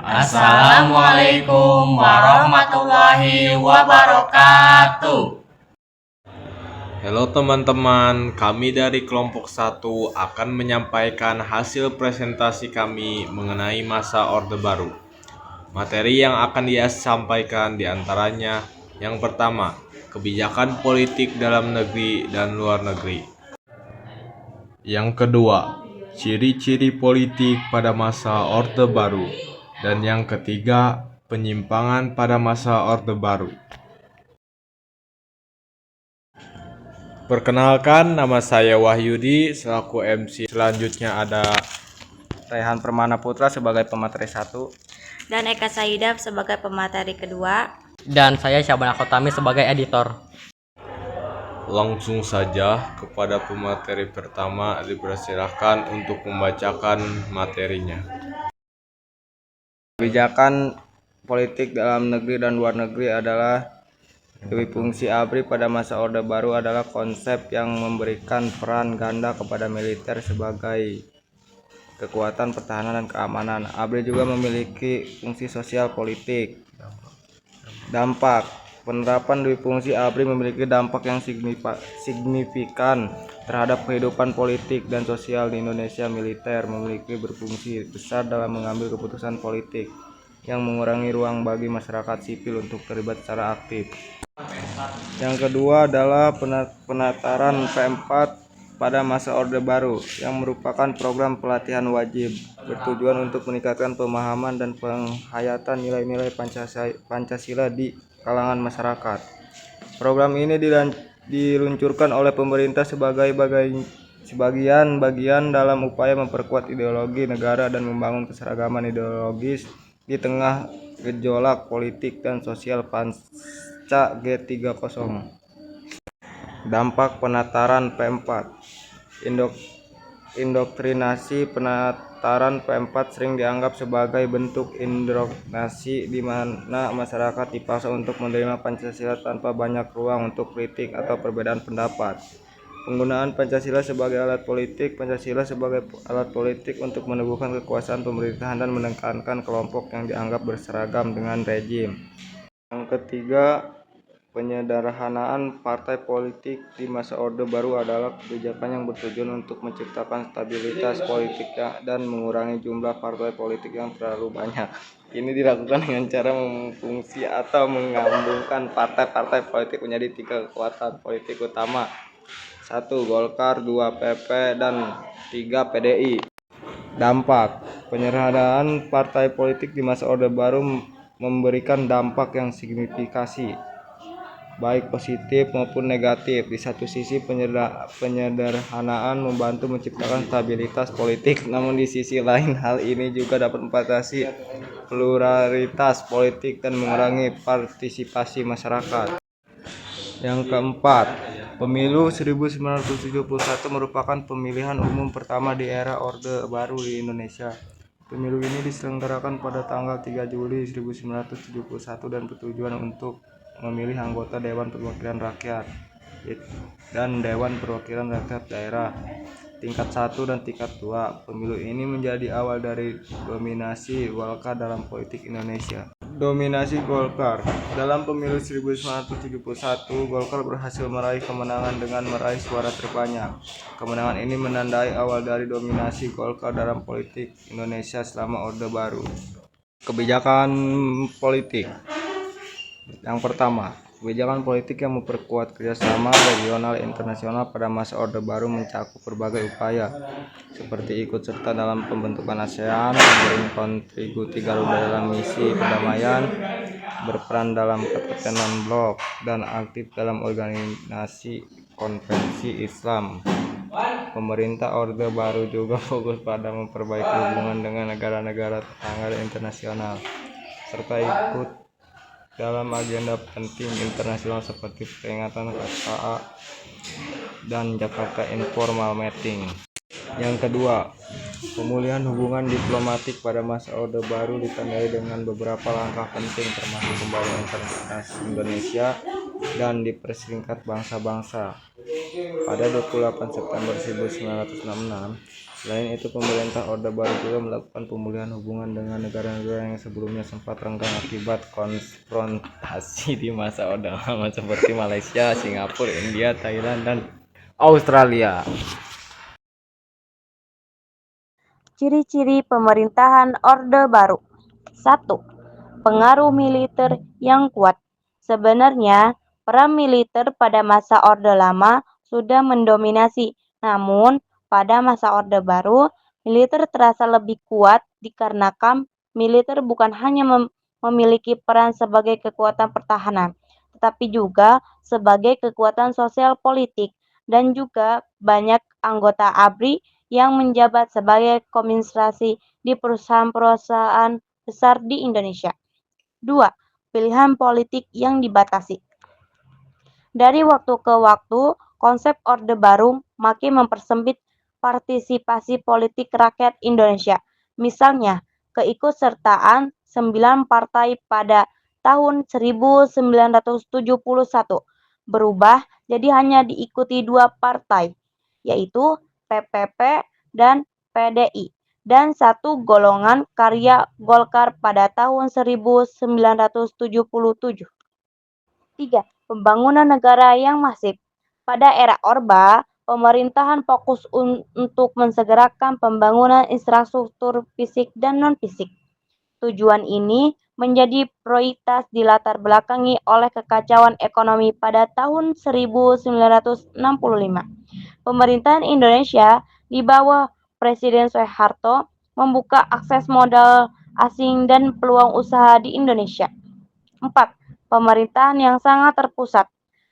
Assalamualaikum warahmatullahi wabarakatuh. Halo teman-teman, kami dari kelompok 1 akan menyampaikan hasil presentasi kami mengenai masa Orde Baru. Materi yang akan disampaikan diantaranya yang pertama, kebijakan politik dalam negeri dan luar negeri. Yang kedua, ciri-ciri politik pada masa Orde Baru. Dan yang ketiga, penyimpangan pada masa Orde Baru. Perkenalkan, nama saya Wahyudi selaku MC. Selanjutnya ada Raihan Permana Putra sebagai pemateri 1. Dan Eka Saidab sebagai pemateri kedua. Dan saya Syabana Khotami sebagai editor. Langsung saja kepada pemateri pertama, dipersilahkan untuk membacakan materinya. Kebijakan politik dalam negeri dan luar negeri adalah Dwi fungsi ABRI pada masa Orde Baru adalah konsep yang memberikan peran ganda kepada militer sebagai kekuatan pertahanan dan keamanan. ABRI juga memiliki fungsi sosial politik. Dampak penerapan Dwi fungsi ABRI memiliki dampak yang signifikan terhadap kehidupan politik dan sosial di Indonesia. Militer memiliki berfungsi besar dalam mengambil keputusan politik yang mengurangi ruang bagi masyarakat sipil untuk terlibat secara aktif. Yang kedua adalah penataran P4 pada masa Orde Baru yang merupakan program pelatihan wajib bertujuan untuk meningkatkan pemahaman dan penghayatan nilai-nilai Pancasila di kalangan masyarakat. Program ini diluncurkan oleh pemerintah sebagai bagian dalam upaya memperkuat ideologi negara dan membangun keseragaman ideologis di tengah gejolak politik dan sosial pasca G30. Dampak penataran P4. Indoktrinasi penataran P4 sering dianggap sebagai bentuk indoktrinasi di mana masyarakat dipaksa untuk menerima Pancasila tanpa banyak ruang untuk kritik atau perbedaan pendapat. Penggunaan Pancasila sebagai alat politik. Pancasila sebagai alat politik untuk meneguhkan kekuasaan pemerintahan dan menekankan kelompok yang dianggap berseragam dengan rejim. Yang ketiga, penyederhanaan partai politik di masa Orde Baru adalah kebijakan yang bertujuan untuk menciptakan stabilitas politik dan mengurangi jumlah partai politik yang terlalu banyak. Ini dilakukan dengan cara memfungsi atau menggabungkan partai-partai politik menjadi 3 kekuatan politik utama. 1. Golkar, 2. PP, dan 3. PDI. Dampak penyederhanaan partai politik di masa Orde Baru memberikan dampak yang signifikasi, baik positif maupun negatif. Di satu sisi, penyederhanaan membantu menciptakan stabilitas politik, namun di sisi lain hal ini juga dapat membatasi pluralitas politik dan mengurangi partisipasi masyarakat. Yang keempat, pemilu 1971 merupakan pemilihan umum pertama di era Orde Baru di Indonesia. Pemilu ini diselenggarakan pada tanggal 3 Juli 1971 dan bertujuan untuk memilih anggota Dewan Perwakilan Rakyat dan Dewan Perwakilan Rakyat Daerah tingkat 1 dan tingkat 2. Pemilu ini menjadi awal dari dominasi Golkar dalam politik Indonesia. Dominasi Golkar dalam pemilu 1971, Golkar berhasil meraih kemenangan dengan meraih suara terbanyak. Kemenangan ini menandai awal dari dominasi Golkar dalam politik Indonesia selama Orde Baru. Kebijakan politik. Yang pertama, kebijakan politik yang memperkuat kerjasama regional internasional pada masa Orde Baru mencakup berbagai upaya, seperti ikut serta dalam pembentukan ASEAN, berkontribusi Garuda dalam misi perdamaian, berperan dalam ketetenan blok, dan aktif dalam organisasi konvensi Islam. Pemerintah Orde Baru juga fokus pada memperbaiki hubungan dengan negara-negara tetangga dan internasional, serta ikut dalam agenda penting internasional seperti peringatan KKA dan Jakarta Informal Meeting. Yang kedua, pemulihan hubungan diplomatik pada masa Orde Baru ditandai dengan beberapa langkah penting, termasuk pembangunan Universitas Indonesia dan dipersingkat bangsa-bangsa. Pada 28 September 1966, Selain itu, pemerintah Orde Baru juga melakukan pemulihan hubungan dengan negara-negara yang sebelumnya sempat renggang akibat konfrontasi di masa Orde Lama seperti Malaysia, Singapura, India, Thailand, dan Australia. Ciri-ciri pemerintahan Orde Baru. 1. Pengaruh militer yang kuat. Sebenarnya, peran militer pada masa Orde Lama sudah mendominasi, namun pada masa Orde Baru, militer terasa lebih kuat dikarenakan militer bukan hanya memiliki peran sebagai kekuatan pertahanan, tetapi juga sebagai kekuatan sosial politik, dan juga banyak anggota ABRI yang menjabat sebagai komisaris di perusahaan-perusahaan besar di Indonesia. 2. Pilihan politik yang dibatasi. Dari waktu ke waktu, konsep Orde Baru makin mempersempit partisipasi politik rakyat Indonesia. Misalnya, keikutsertaan 9 partai pada tahun 1971 berubah jadi hanya diikuti 2 partai, yaitu PPP dan PDI, dan 1 golongan karya Golkar pada tahun 1977. 3. Pembangunan negara yang masif. Pada era Orba, pemerintahan fokus untuk mensegerakan pembangunan infrastruktur fisik dan non-fisik. Tujuan ini menjadi prioritas dilatar belakangi oleh kekacauan ekonomi pada tahun 1965. Pemerintahan Indonesia di bawah Presiden Soeharto membuka akses modal asing dan peluang usaha di Indonesia. 4. Pemerintahan yang sangat terpusat.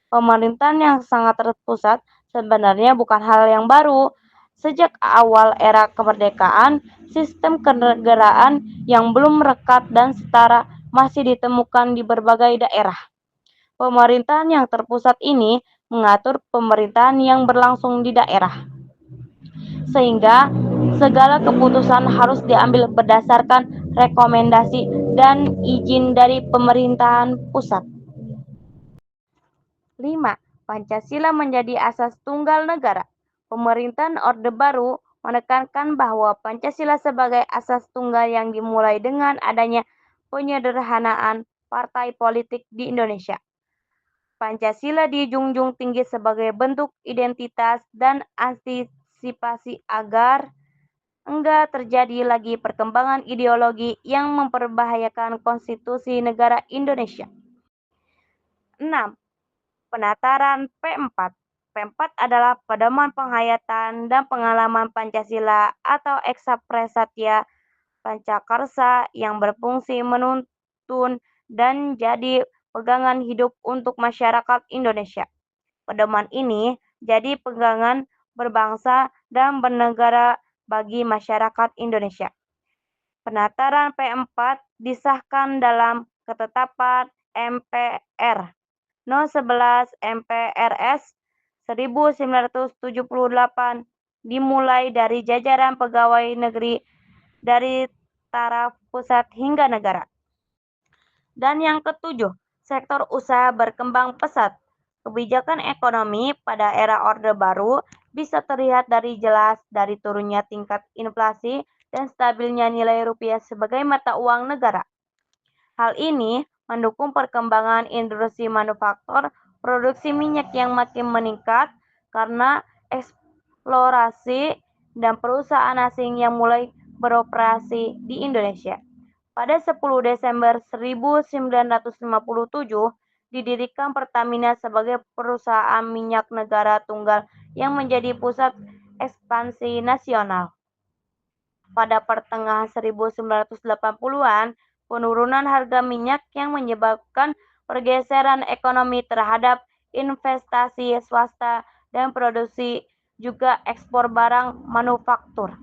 Pemerintahan yang sangat terpusat sebenarnya bukan hal yang baru. Sejak awal era kemerdekaan, sistem kenegaraan yang belum merekat dan setara masih ditemukan di berbagai daerah. Pemerintahan yang terpusat ini mengatur pemerintahan yang berlangsung di daerah, sehingga segala keputusan harus diambil berdasarkan rekomendasi dan izin dari pemerintahan pusat. 5. Pancasila menjadi asas tunggal negara. Pemerintahan Orde Baru menekankan bahwa Pancasila sebagai asas tunggal yang dimulai dengan adanya penyederhanaan partai politik di Indonesia. Pancasila dijunjung tinggi sebagai bentuk identitas dan antisipasi agar enggak terjadi lagi perkembangan ideologi yang memperbahayakan konstitusi negara Indonesia. 6. Penataran P4. P4 adalah pedoman penghayatan dan pengalaman Pancasila atau Eksprasatya Pancakarsa yang berfungsi menuntun dan jadi pegangan hidup untuk masyarakat Indonesia. Pedoman ini jadi pegangan berbangsa dan bernegara bagi masyarakat Indonesia. Penataran P4 disahkan dalam Ketetapan MPR No. 11 MPRS 1978 dimulai dari jajaran pegawai negeri dari taraf pusat hingga negara. Dan yang ketujuh, sektor usaha berkembang pesat. Kebijakan ekonomi pada era Orde Baru bisa terlihat jelas dari turunnya tingkat inflasi dan stabilnya nilai rupiah sebagai mata uang negara. Hal ini mendukung perkembangan industri manufaktur, produksi minyak yang makin meningkat karena eksplorasi dan perusahaan asing yang mulai beroperasi di Indonesia. Pada 10 Desember 1957, didirikan Pertamina sebagai perusahaan minyak negara tunggal yang menjadi pusat ekspansi nasional. Pada pertengahan 1980-an, penurunan harga minyak yang menyebabkan pergeseran ekonomi terhadap investasi swasta dan produksi juga ekspor barang manufaktur.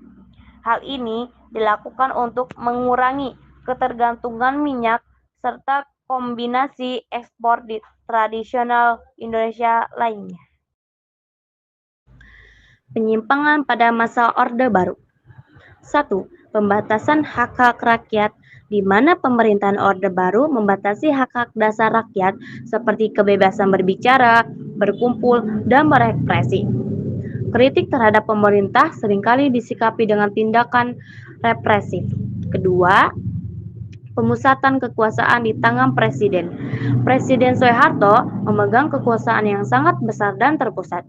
Hal ini dilakukan untuk mengurangi ketergantungan minyak serta kombinasi ekspor di tradisional Indonesia lainnya. Penyimpangan pada masa Orde Baru. 1. Pembatasan hak-hak rakyat, di mana pemerintahan Orde Baru membatasi hak-hak dasar rakyat seperti kebebasan berbicara, berkumpul, dan berekspresi. Kritik terhadap pemerintah seringkali disikapi dengan tindakan represif. Kedua, pemusatan kekuasaan di tangan presiden. Presiden Soeharto memegang kekuasaan yang sangat besar dan terpusat.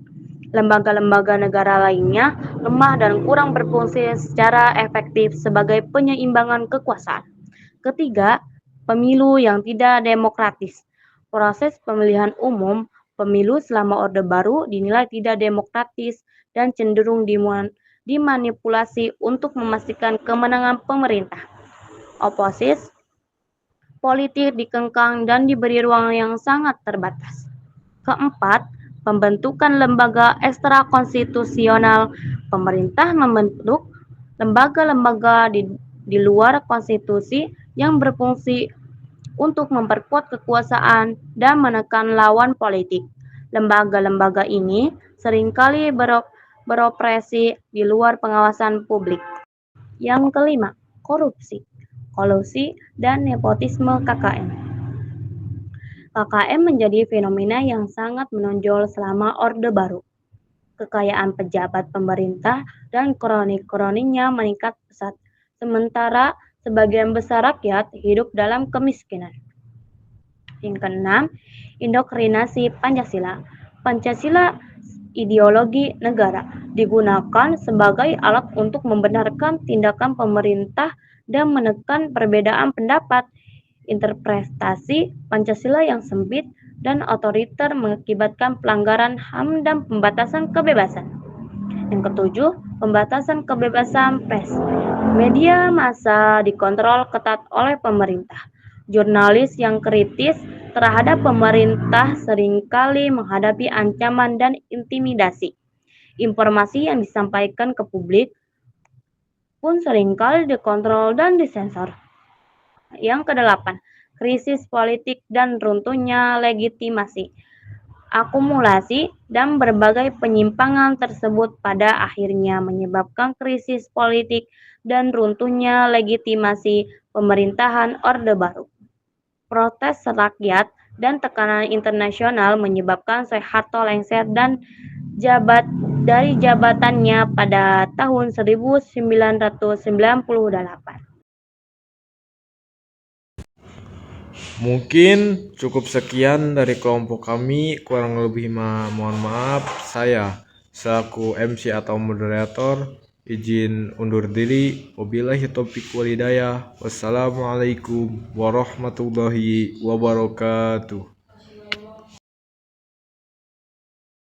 Lembaga-lembaga negara lainnya lemah dan kurang berfungsi secara efektif sebagai penyeimbangan kekuasaan. Ketiga, pemilu yang tidak demokratis. Proses pemilihan umum pemilu selama Orde Baru dinilai tidak demokratis dan cenderung dimanipulasi untuk memastikan kemenangan pemerintah. Oposisi politik dikengkang dan diberi ruang yang sangat terbatas. Keempat, pembentukan lembaga ekstrakonstitusional. Pemerintah membentuk lembaga-lembaga di luar konstitusi yang berfungsi untuk memperkuat kekuasaan dan menekan lawan politik. Lembaga-lembaga ini seringkali beroperasi di luar pengawasan publik. Yang kelima, korupsi, kolusi, dan nepotisme KKN. KKN menjadi fenomena yang sangat menonjol selama Orde Baru. Kekayaan pejabat pemerintah dan kroni-kroninya meningkat pesat, sementara sebagian besar rakyat hidup dalam kemiskinan. Yang keenam, indoktrinasi Pancasila. Pancasila ideologi negara digunakan sebagai alat untuk membenarkan tindakan pemerintah dan menekan perbedaan pendapat. Interpretasi Pancasila yang sempit dan otoriter mengakibatkan pelanggaran HAM dan pembatasan kebebasan. Yang ketujuh, pembatasan kebebasan pers. Media massa dikontrol ketat oleh pemerintah. Jurnalis yang kritis terhadap pemerintah seringkali menghadapi ancaman dan intimidasi. Informasi yang disampaikan ke publik pun seringkali dikontrol dan disensor. Yang kedelapan, krisis politik dan runtuhnya legitimasi. Akumulasi dan berbagai penyimpangan tersebut pada akhirnya menyebabkan krisis politik dan runtuhnya legitimasi pemerintahan Orde Baru. Protes rakyat dan tekanan internasional menyebabkan Soeharto lengser dari jabatannya pada tahun 1998. Mungkin cukup sekian dari kelompok kami, kurang lebih mohon maaf. Saya selaku MC atau moderator izin undur diri. Wabillahi taufiq wal hidayah. Wassalamualaikum warahmatullahi wabarakatuh.